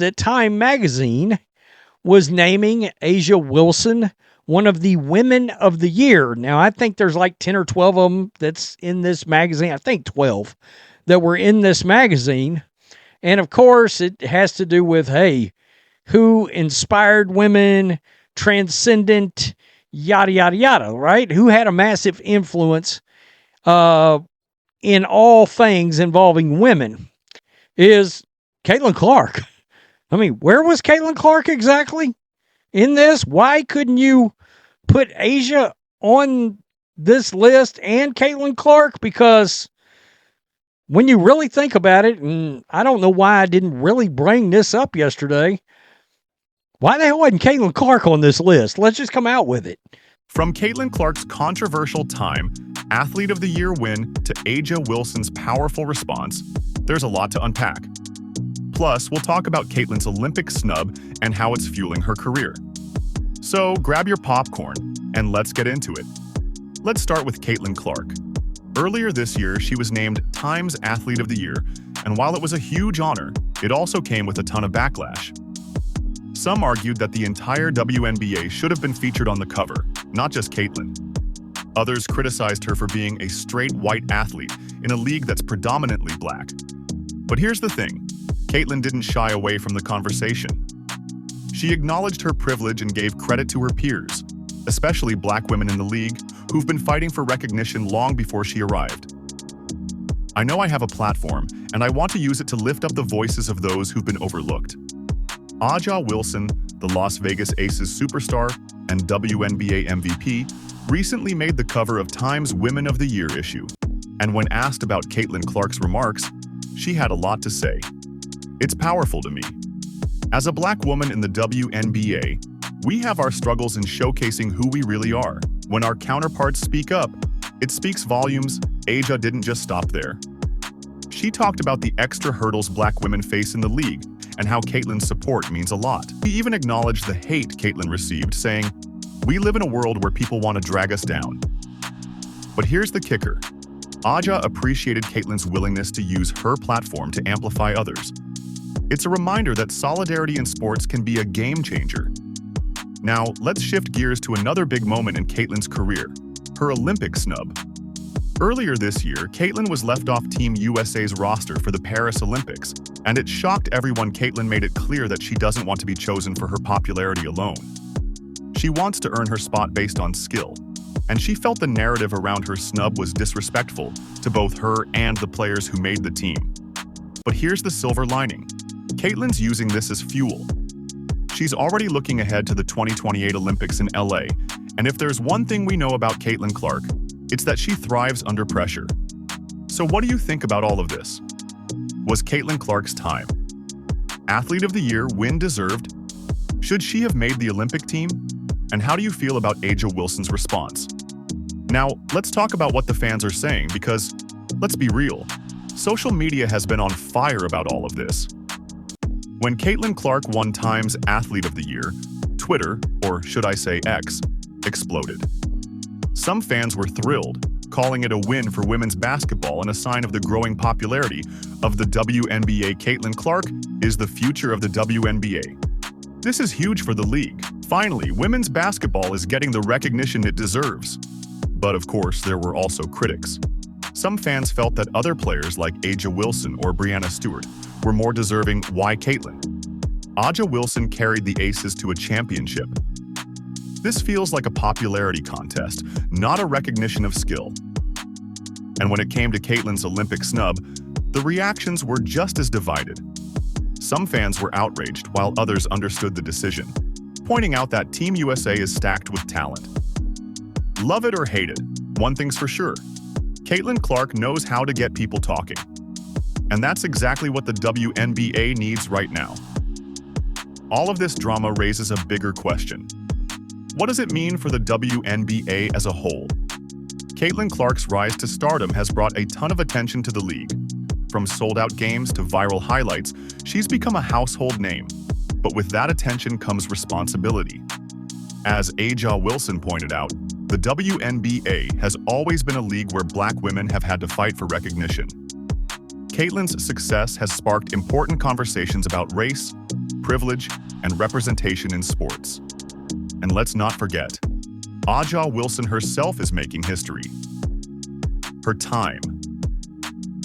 that Time magazine was naming Asia Wilson one of the Women of the Year. Now, I think there's like 10 or 12 of them that's in this magazine. I think 12 that were in this magazine. And, of course, it has to do with, hey, who inspired women, transcendent, yada, yada, yada, right? Who had a massive influence in all things involving women is Caitlin Clark. I mean, where was Caitlin Clark exactly in this? Why couldn't you put Asia on this list and Caitlin Clark? Because when you really think about it, and I don't know why I didn't really bring this up yesterday, why the hell wasn't Caitlin Clark on this list? Let's just come out with it. From Caitlin Clark's controversial Time Athlete of the Year win to Asia Wilson's powerful response, there's a lot to unpack. Plus, we'll talk about Caitlin's Olympic snub and how it's fueling her career. So grab your popcorn and let's get into it. Let's start with Caitlin Clark. Earlier this year, she was named Time's Athlete of the Year, and while it was a huge honor, it also came with a ton of backlash. Some argued that the entire WNBA should have been featured on the cover, not just Caitlin. Others criticized her for being a straight white athlete in a league that's predominantly black. But here's the thing, Caitlin didn't shy away from the conversation. She acknowledged her privilege and gave credit to her peers, especially black women in the league who've been fighting for recognition long before she arrived. I know I have a platform, and I want to use it to lift up the voices of those who've been overlooked. Aja Wilson, the Las Vegas Aces superstar and WNBA MVP, recently made the cover of Time's Women of the Year issue, and when asked about Caitlin Clark's remarks, she had a lot to say. It's powerful to me. As a black woman in the WNBA, we have our struggles in showcasing who we really are. When our counterparts speak up, it speaks volumes. Aja didn't just stop there. She talked about the extra hurdles black women face in the league and how Caitlin's support means a lot. He even acknowledged the hate Caitlin received, saying, "We live in a world where people want to drag us down." But here's the kicker. Aja appreciated Caitlin's willingness to use her platform to amplify others. It's a reminder that solidarity in sports can be a game changer. Now, let's shift gears to another big moment in Caitlin's career, her Olympic snub. Earlier this year, Caitlin was left off Team USA's roster for the Paris Olympics, and it shocked everyone. Caitlin made it clear that she doesn't want to be chosen for her popularity alone. She wants to earn her spot based on skill, and she felt the narrative around her snub was disrespectful to both her and the players who made the team. But here's the silver lining. Caitlin's using this as fuel. She's already looking ahead to the 2028 Olympics in LA, and if there's one thing we know about Caitlin Clark, it's that she thrives under pressure. So what do you think about all of this? Was Caitlin Clark's Time Athlete of the Year win deserved? Should she have made the Olympic team? And how do you feel about Aja Wilson's response? Now, let's talk about what the fans are saying, because, let's be real, social media has been on fire about all of this. When Caitlin Clark won Time's Athlete of the Year, Twitter, or should I say X, exploded. Some fans were thrilled, calling it a win for women's basketball and a sign of the growing popularity of the WNBA. Caitlin Clark is the future of the WNBA. This is huge for the league. Finally, women's basketball is getting the recognition it deserves. But of course, there were also critics. Some fans felt that other players like Aja Wilson or Breanna Stewart were more deserving. Why Caitlin? Aja Wilson carried the Aces to a championship. This feels like a popularity contest, not a recognition of skill. And when it came to Caitlin's Olympic snub, the reactions were just as divided. Some fans were outraged, while others understood the decision, pointing out that Team USA is stacked with talent. Love it or hate it, one thing's for sure. Caitlin Clark knows how to get people talking. And that's exactly what the WNBA needs right now. All of this drama raises a bigger question. What does it mean for the WNBA as a whole? Caitlin Clark's rise to stardom has brought a ton of attention to the league. From sold-out games to viral highlights, she's become a household name. But with that attention comes responsibility. As Aja Wilson pointed out, the WNBA has always been a league where black women have had to fight for recognition. Caitlin's success has sparked important conversations about race, privilege, and representation in sports. And let's not forget, Aja Wilson herself is making history. Her time.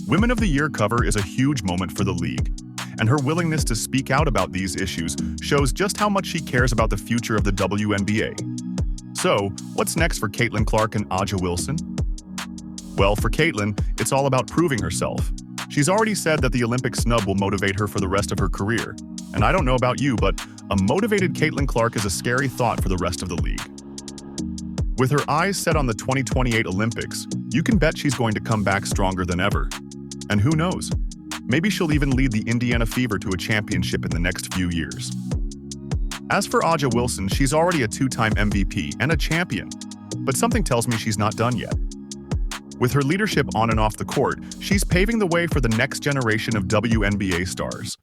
Women of the Year cover is a huge moment for the league, and her willingness to speak out about these issues shows just how much she cares about the future of the WNBA. So, what's next for Caitlin Clark and Aja Wilson? Well, for Caitlin, it's all about proving herself. She's already said that the Olympic snub will motivate her for the rest of her career. And I don't know about you, but a motivated Caitlin Clark is a scary thought for the rest of the league. With her eyes set on the 2028 Olympics, you can bet she's going to come back stronger than ever. And who knows? Maybe she'll even lead the Indiana Fever to a championship in the next few years. As for Aja Wilson, she's already a two-time MVP and a champion, but something tells me she's not done yet. With her leadership on and off the court, she's paving the way for the next generation of WNBA stars.